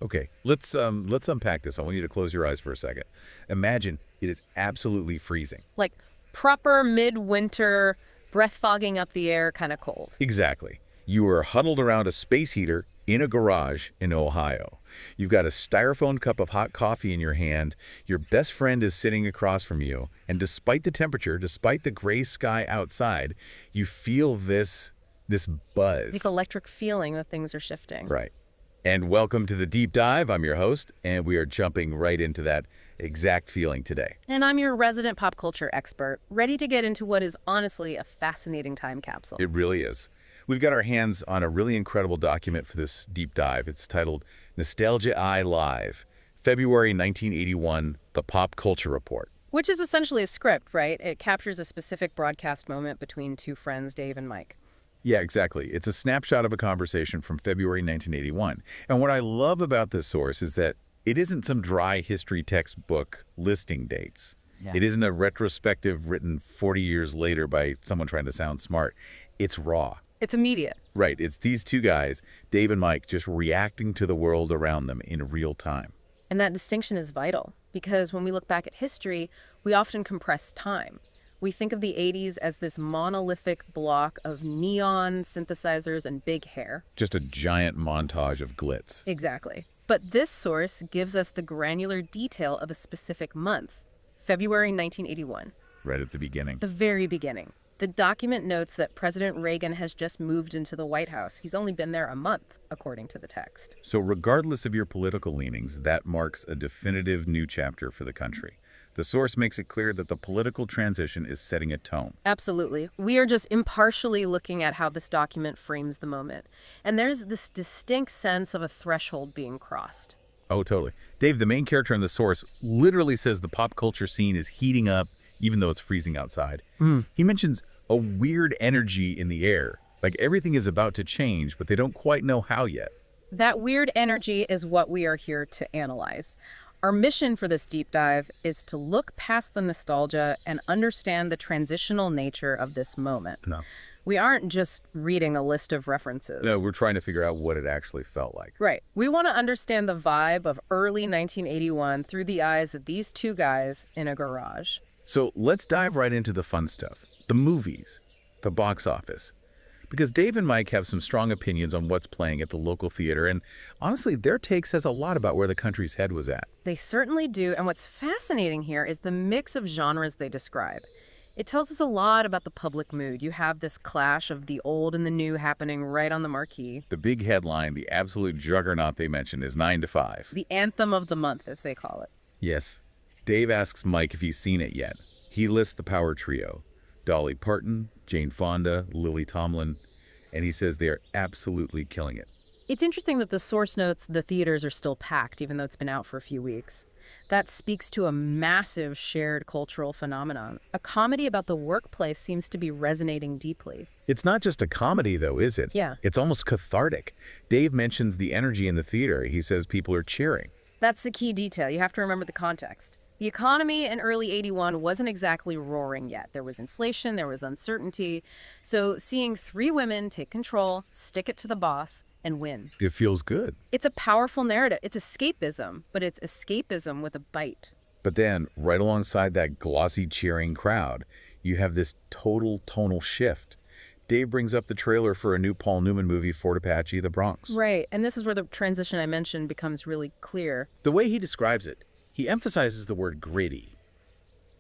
Okay, let's unpack this. I want you to close your eyes for a second. Imagine it is absolutely freezing. Like proper midwinter, breath fogging up the air kind of cold. Exactly. You are huddled around a space heater in a garage in Ohio. You've got a styrofoam cup of hot coffee in your hand. Your best friend is sitting across from you. And despite the temperature, despite the gray sky outside, you feel this buzz. Like electric feeling that things are shifting. Right. And welcome to the Deep Dive. I'm your host, and we are jumping right into that exact feeling today. And I'm your resident pop culture expert, ready to get into what is honestly a fascinating time capsule. It really is. We've got our hands on a really incredible document for this deep dive. It's titled Nostalgi-AI Live, February 1981, The Pop Culture Report. Which is essentially a script, right? It captures a specific broadcast moment between two friends, Dave and Mike. Yeah, exactly. It's a snapshot of a conversation from February 1981. And what I love about this source is that it isn't some dry history textbook listing dates. Yeah. It isn't a retrospective written 40 years later by someone trying to sound smart. It's raw. It's immediate. Right. It's these two guys, Dave and Mike, just reacting to the world around them in real time. And that distinction is vital because when we look back at history, we often compress time. We think of the 80s as this monolithic block of neon synthesizers and big hair. Just a giant montage of glitz. Exactly. But this source gives us the granular detail of a specific month, February 1981. Right at the beginning. The very beginning. The document notes that President Reagan has just moved into the White House. He's only been there a month, according to the text. So regardless of your political leanings, that marks a definitive new chapter for the country. The source makes it clear that the political transition is setting a tone. Absolutely. We are just impartially looking at how this document frames the moment. And there's this distinct sense of a threshold being crossed. Oh, totally. Dave, the main character in the source, literally says the pop culture scene is heating up, even though it's freezing outside. He mentions a weird energy in the air, like everything is about to change, but they don't quite know how yet. That weird energy is what we are here to analyze. Our mission for this deep dive is to look past the nostalgia and understand the transitional nature of this moment. No. We aren't just reading a list of references. No, we're trying to figure out what it actually felt like. Right. We want to understand the vibe of early 1981 through the eyes of these two guys in a garage. So let's dive right into the fun stuff. The movies, the box office. Because Dave and Mike have some strong opinions on what's playing at the local theater, and honestly, their take says a lot about where the country's head was at. They certainly do, and what's fascinating here is the mix of genres they describe. It tells us a lot about the public mood. You have this clash of the old and the new happening right on the marquee. The big headline, the absolute juggernaut they mentioned, is 9 to 5. The anthem of the month, as they call it. Yes. Dave asks Mike if he's seen it yet. He lists the power trio, Dolly Parton, Jane Fonda, Lily Tomlin, and he says they are absolutely killing it. It's interesting that the source notes the theaters are still packed, even though it's been out for a few weeks. That speaks to a massive shared cultural phenomenon. A comedy about the workplace seems to be resonating deeply. It's not just a comedy, though, is it? Yeah. It's almost cathartic. Dave mentions the energy in the theater. He says people are cheering. That's the key detail. You have to remember the context. The economy in early 81 wasn't exactly roaring yet. There was inflation, there was uncertainty. So seeing three women take control, stick it to the boss, and win. It feels good. It's a powerful narrative. It's escapism, but it's escapism with a bite. But then, right alongside that glossy cheering crowd, you have this total tonal shift. Dave brings up the trailer for a new Paul Newman movie, Fort Apache, The Bronx. Right, and this is where the transition I mentioned becomes really clear. The way he describes it, he emphasizes the word gritty.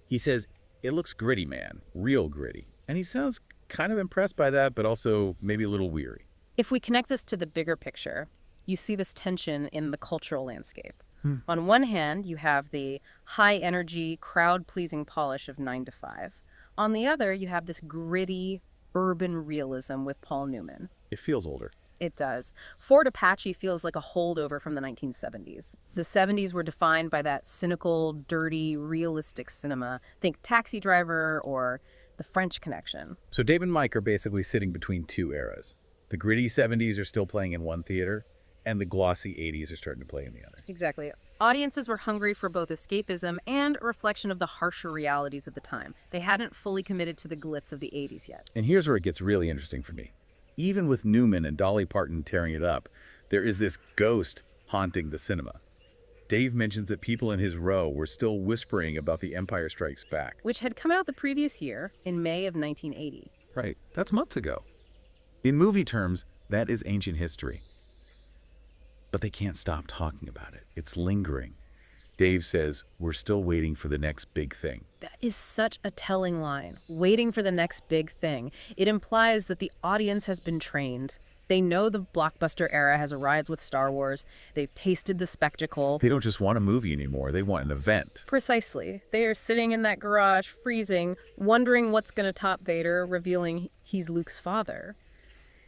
He says, it looks gritty, man, real gritty. And he sounds kind of impressed by that, but also maybe a little weary. If we connect this to the bigger picture, you see this tension in the cultural landscape. On one hand, you have the high-energy, crowd-pleasing polish of 9 to 5. On the other, you have this gritty, urban realism with Paul Newman. It feels older. It does. Fort Apache feels like a holdover from the 1970s. The 70s were defined by that cynical, dirty, realistic cinema. Think Taxi Driver or The French Connection. So Dave and Mike are basically sitting between two eras. The gritty 70s are still playing in one theater, and the glossy 80s are starting to play in the other. Exactly. Audiences were hungry for both escapism and a reflection of the harsher realities of the time. They hadn't fully committed to the glitz of the 80s yet. And here's where it gets really interesting for me. Even with Newman and Dolly Parton tearing it up, there is this ghost haunting the cinema. Dave mentions that people in his row were still whispering about The Empire Strikes Back. Which had come out the previous year, in May of 1980. Right, that's months ago. In movie terms, that is ancient history. But they can't stop talking about it. It's lingering. Dave says, we're still waiting for the next big thing. That is such a telling line. Waiting for the next big thing. It implies that the audience has been trained. They know the blockbuster era has arrived with Star Wars. They've tasted the spectacle. They don't just want a movie anymore. They want an event. Precisely. They are sitting in that garage, freezing, wondering what's going to top Vader, revealing he's Luke's father.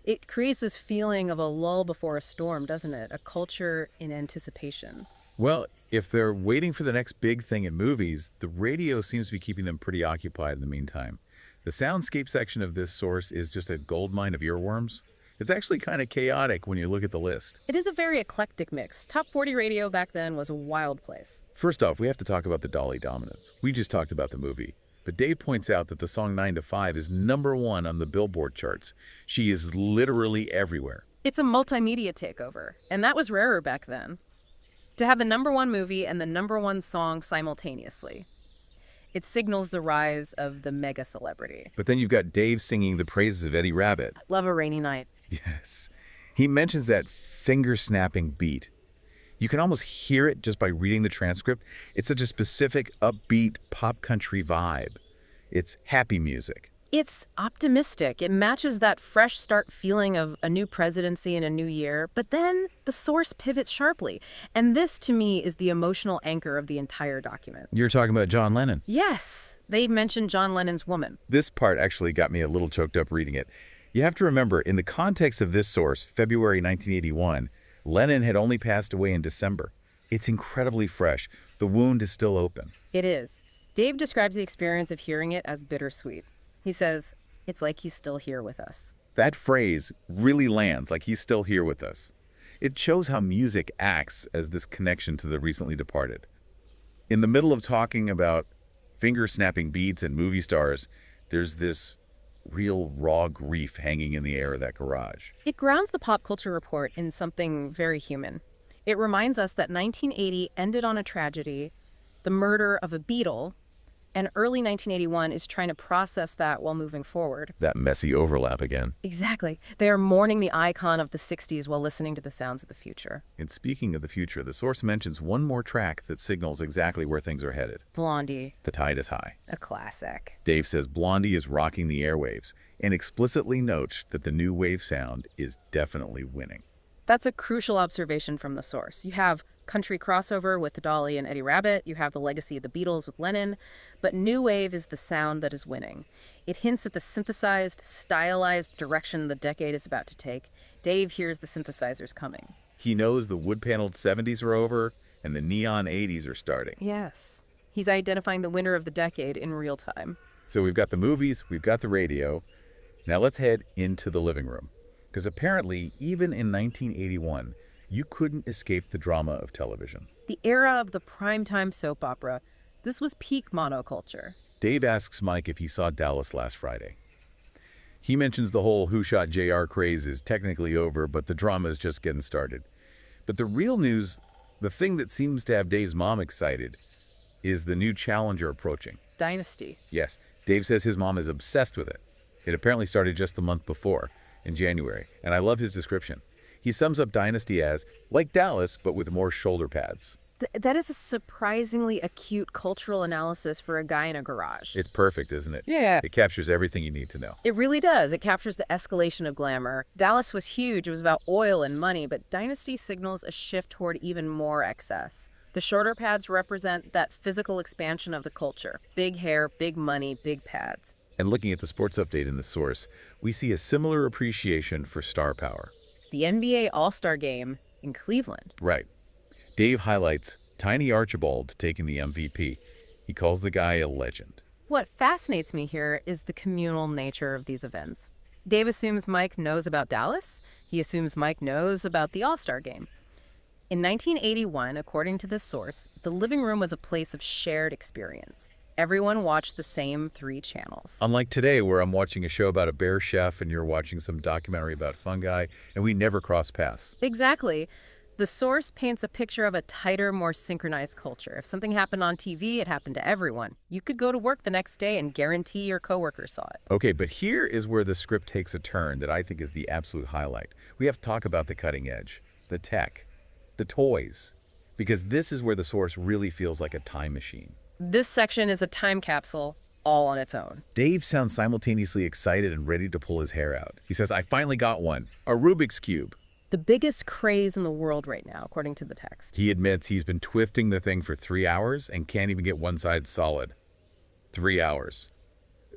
It creates this feeling of a lull before a storm, doesn't it? A culture in anticipation. Well, if they're waiting for the next big thing in movies, the radio seems to be keeping them pretty occupied in the meantime. The soundscape section of this source is just a goldmine of earworms. It's actually kind of chaotic when you look at the list. It is a very eclectic mix. Top 40 radio back then was a wild place. First off, we have to talk about the Dolly dominance. We just talked about the movie. But Dave points out that the song 9 to 5 is #1 on the Billboard charts. She is literally everywhere. It's a multimedia takeover, and that was rarer back then. To have the #1 movie and the #1 song simultaneously. It signals the rise of the mega celebrity. But then you've got Dave singing the praises of Eddie Rabbitt. Love a rainy night. Yes. He mentions that finger-snapping beat. You can almost hear it just by reading the transcript. It's such a specific, upbeat, pop country vibe. It's happy music. It's optimistic. It matches that fresh start feeling of a new presidency and a new year. But then the source pivots sharply. And this, to me, is the emotional anchor of the entire document. You're talking about John Lennon. Yes. They mention John Lennon's woman. This part actually got me a little choked up reading it. You have to remember, in the context of this source, February 1981, Lennon had only passed away in December. It's incredibly fresh. The wound is still open. It is. Dave describes the experience of hearing it as bittersweet. He says, it's like he's still here with us. That phrase really lands, like he's still here with us. It shows how music acts as this connection to the recently departed. In the middle of talking about finger-snapping beats and movie stars, there's this real raw grief hanging in the air of that garage. It grounds the pop culture report in something very human. It reminds us that 1980 ended on a tragedy, the murder of a Beatle, and early 1981 is trying to process that while moving forward. That messy overlap again. Exactly. They are mourning the icon of the 60s while listening to the sounds of the future. And speaking of the future, the source mentions one more track that signals exactly where things are headed. Blondie. The Tide is High. A classic. Dave says Blondie is rocking the airwaves and explicitly notes that the new wave sound is definitely winning. That's a crucial observation from the source. You have country crossover with Dolly and Eddie Rabbitt. You have the legacy of the Beatles with Lennon. But new wave is the sound that is winning. It hints at the synthesized, stylized direction the decade is about to take. Dave hears the synthesizers coming. He knows the wood-paneled 70s are over and the neon 80s are starting. Yes. He's identifying the winner of the decade in real time. So we've got the movies, we've got the radio. Now let's head into the living room. Because apparently, even in 1981, you couldn't escape the drama of television. The era of the primetime soap opera, this was peak monoculture. Dave asks Mike if he saw Dallas last Friday. He mentions the whole Who Shot JR craze is technically over, but the drama is just getting started. But the real news, the thing that seems to have Dave's mom excited, is the new challenger approaching. Dynasty. Yes, Dave says his mom is obsessed with it. It apparently started just the month before, in January, and I love his description. He sums up Dynasty as, like Dallas, but with more shoulder pads. That is a surprisingly acute cultural analysis for a guy in a garage. It's perfect, isn't it? Yeah. It captures everything you need to know. It really does. It captures the escalation of glamour. Dallas was huge. It was about oil and money, but Dynasty signals a shift toward even more excess. The shoulder pads represent that physical expansion of the culture. Big hair, big money, big pads. And looking at the sports update in the source, we see a similar appreciation for star power. The NBA All-Star Game in Cleveland. Right. Dave highlights Tiny Archibald taking the MVP. He calls the guy a legend. What fascinates me here is the communal nature of these events. Dave assumes Mike knows about Dallas. He assumes Mike knows about the All-Star Game. In 1981, according to this source, the living room was a place of shared experience. Everyone watched the same 3 channels. Unlike today, where I'm watching a show about a bear chef and you're watching some documentary about fungi, and we never cross paths. Exactly. The source paints a picture of a tighter, more synchronized culture. If something happened on TV, it happened to everyone. You could go to work the next day and guarantee your coworkers saw it. Okay, but here is where the script takes a turn that I think is the absolute highlight. We have to talk about the cutting edge, the tech, the toys, because this is where the source really feels like a time machine. This section is a time capsule all on its own. Dave sounds simultaneously excited and ready to pull his hair out. He says, I finally got one, a Rubik's Cube. The biggest craze in the world right now, according to the text. He admits he's been twisting the thing for 3 hours and can't even get one side solid. 3 hours.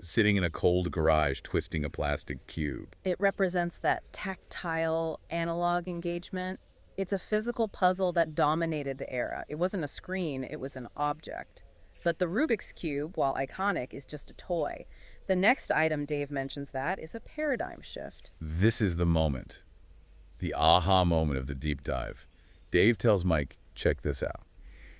Sitting in a cold garage twisting a plastic cube. It represents that tactile, analog engagement. It's a physical puzzle that dominated the era. It wasn't a screen, it was an object. But the Rubik's Cube, while iconic, is just a toy. The next item Dave mentions that is a paradigm shift. This is the moment. The aha moment of the deep dive. Dave tells Mike, check this out.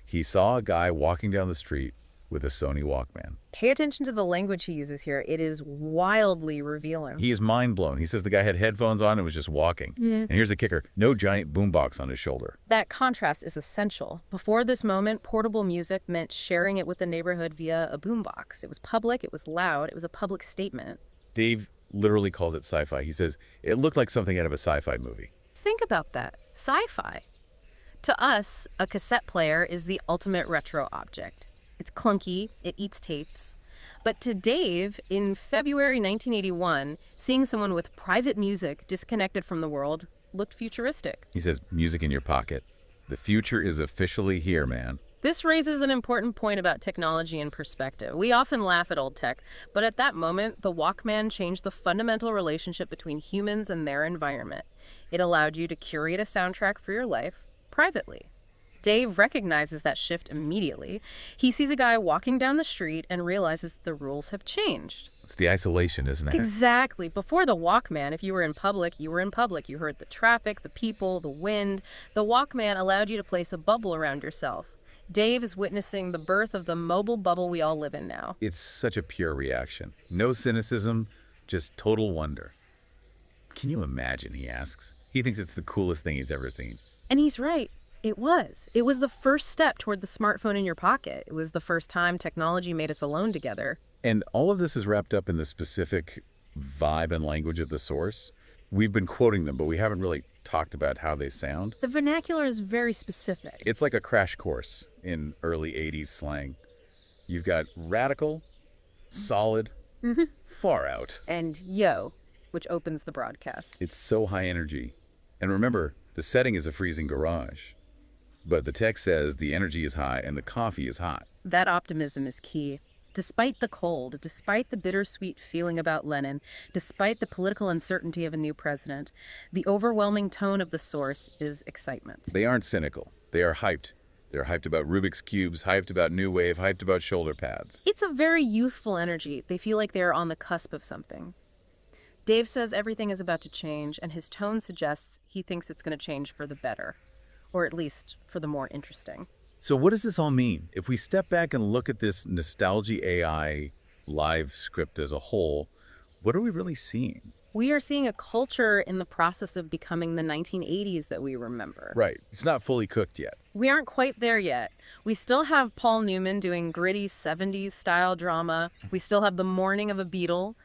He saw a guy walking down the street with a Sony Walkman. Pay attention to the language he uses here. It is wildly revealing. He is mind blown. He says the guy had headphones on and was just walking. And here's the kicker, no giant boombox on his shoulder. That contrast is essential. Before this moment, portable music meant sharing it with the neighborhood via a boombox. It was public, it was loud, it was a public statement. Dave literally calls it sci-fi. He says it looked like something out of a sci-fi movie. Think about that. Sci-fi. To us, a cassette player is the ultimate retro object. It's clunky, it eats tapes. But to Dave, in February 1981, seeing someone with private music disconnected from the world looked futuristic. He says, music in your pocket. The future is officially here, man. This raises an important point about technology and perspective. We often laugh at old tech, but at that moment, the Walkman changed the fundamental relationship between humans and their environment. It allowed you to curate a soundtrack for your life privately. Dave recognizes that shift immediately. He sees a guy walking down the street and realizes the rules have changed. It's the isolation, isn't it? Exactly. Before the Walkman, if you were in public, you were in public. You heard the traffic, the people, the wind. The Walkman allowed you to place a bubble around yourself. Dave is witnessing the birth of the mobile bubble we all live in now. It's such a pure reaction. No cynicism, just total wonder. Can you imagine, he asks. He thinks it's the coolest thing he's ever seen. And he's right. It was. It was the first step toward the smartphone in your pocket. It was the first time technology made us alone together. And all of this is wrapped up in the specific vibe and language of the source. We've been quoting them, but we haven't really talked about how they sound. The vernacular is very specific. It's like a crash course in early 80s slang. You've got radical, solid, far out. And yo, which opens the broadcast. It's so high energy. And remember, the setting is a freezing garage. But the text says the energy is high and the coffee is hot. That optimism is key. Despite the cold, despite the bittersweet feeling about Lennon, despite the political uncertainty of a new president, the overwhelming tone of the source is excitement. They aren't cynical. They are hyped. They're hyped about Rubik's Cubes, hyped about New Wave, hyped about shoulder pads. It's a very youthful energy. They feel like they're on the cusp of something. Dave says everything is about to change, and his tone suggests he thinks it's going to change for the better. Or at least for the more interesting. So what does this all mean? If we step back and look at this Nostalgi-AI live script as a whole, what are we really seeing? We are seeing a culture in the process of becoming the 1980s that we remember. Right. It's not fully cooked yet. We aren't quite there yet. We still have Paul Newman doing gritty 70s style drama. We still have the morning of a Beatle.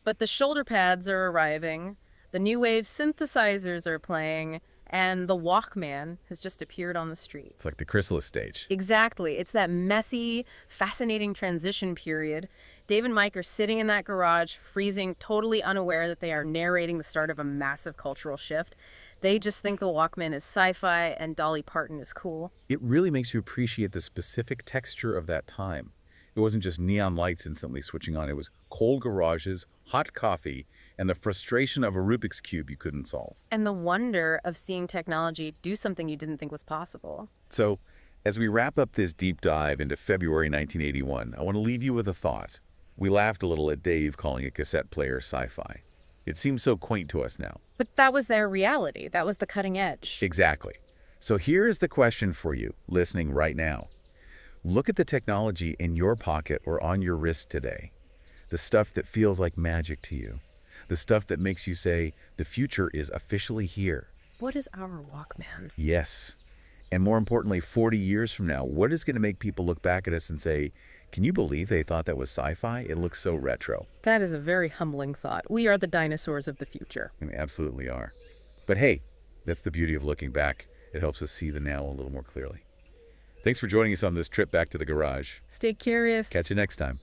But the shoulder pads are arriving. The new wave synthesizers are playing. And the Walkman has just appeared on the street. It's like the chrysalis stage. Exactly. It's that messy, fascinating transition period. Dave and Mike are sitting in that garage, freezing, totally unaware that they are narrating the start of a massive cultural shift. They just think the Walkman is sci-fi and Dolly Parton is cool. It really makes you appreciate the specific texture of that time. It wasn't just neon lights instantly switching on. It was cold garages, hot coffee, and the frustration of a Rubik's Cube you couldn't solve. And the wonder of seeing technology do something you didn't think was possible. So, as we wrap up this deep dive into February 1981, I want to leave you with a thought. We laughed a little at Dave calling a cassette player sci-fi. It seems so quaint to us now. But that was their reality. That was the cutting edge. Exactly. So here is the question for you, listening right now. Look at the technology in your pocket or on your wrist today. The stuff that feels like magic to you. The stuff that makes you say, the future is officially here. What is our Walkman? Yes. And more importantly, 40 years from now, what is going to make people look back at us and say, can you believe they thought that was sci-fi? It looks so retro. That is a very humbling thought. We are the dinosaurs of the future. And we absolutely are. But hey, that's the beauty of looking back. It helps us see the now a little more clearly. Thanks for joining us on this trip back to the garage. Stay curious. Catch you next time.